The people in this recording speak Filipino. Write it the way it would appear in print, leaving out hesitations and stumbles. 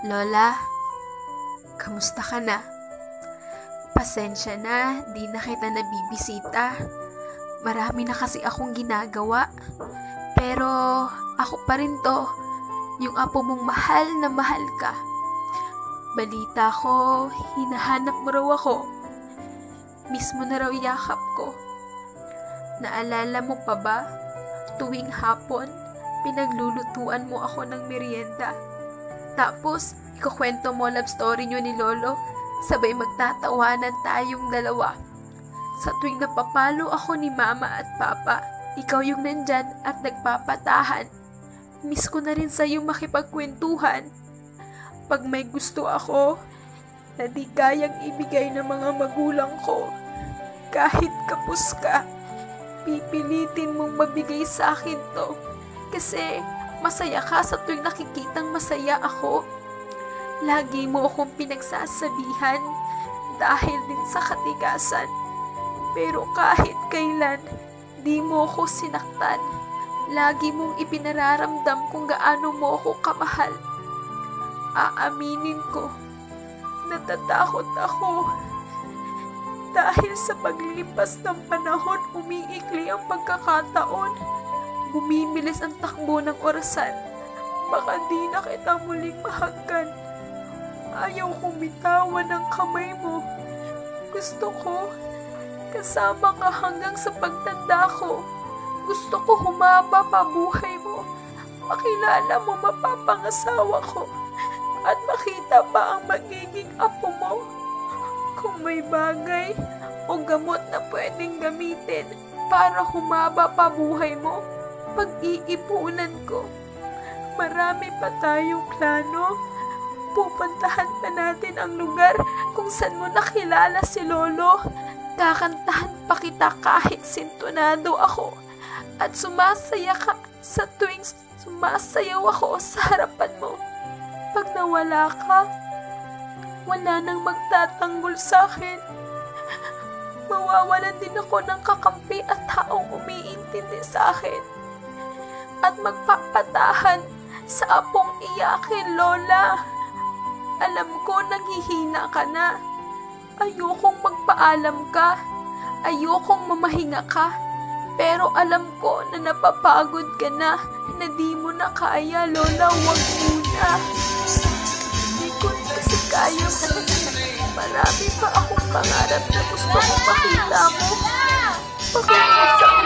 Lola, kamusta ka na? Pasensya na, di na kita nabibisita. Marami na kasi akong ginagawa. Pero ako pa rin to, yung apo mong mahal na mahal ka. Balita ko, hinahanap mo raw ako. Mismo na raw yakap ko. Naalala mo pa ba? Tuwing hapon, pinaglulutuan mo ako ng merienda. Tapos, ikukwento mo love story nyo ni Lolo, sabay magtatawanan tayong dalawa. Sa tuwing napapalo ako ni Mama at Papa, ikaw yung nandyan at nagpapatahan. Miss ko na rin sa'yo makipagkwentuhan. Pag may gusto ako, na di kayang ibigay ng mga magulang ko, kahit kapos ka, pipilitin mong mabigay sa akin to. Kasi masaya ka sa tuwing nakikitang masaya ako. Lagi mo akong pinagsasabihan dahil din sa katigasan. Pero kahit kailan, di mo ako sinaktan. Lagi mong ipinararamdam kung gaano mo ako kamahal. Aaminin ko, natatakot ako. Dahil sa paglilipas ng panahon, umiikli ang pagkakataon. Bumibilis ang takbo ng orasan. Baka di na kita muling mahagkan. Ayaw kong bitawan ng kamay mo. Gusto ko, kasama ka hanggang sa pagtanda ko. Gusto ko humaba pa buhay mo. Makilala mo mapapangasawa ko. At makita pa ang magiging apo mo. Kung may bagay o gamot na pwedeng gamitin para humaba pa buhay mo, pag-iipunan ko. Marami pa tayong plano. Pupuntahan pa natin ang lugar kung saan mo nakilala si Lolo. Kakantahan pa kita kahit sintonado ako. At sumasaya ka sa tuwing sumasayaw ako sa harapan mo. Pag nawala ka, wala nang magtatanggol sa akin. Mawawalan din ako ng kakampi at taong umiintindi sa akin. At magpapatahan sa apong iyakin, Lola. Alam ko nanghihina ka na. Ayokong magpaalam ka. Ayokong mamahinga ka. Pero alam ko na napapagod ka na di mo na kaya, Lola. Huwag muna. Hindi ko kasi kaya mo. Marami pa akong pangarap na gusto kong makita mo. Pakiusap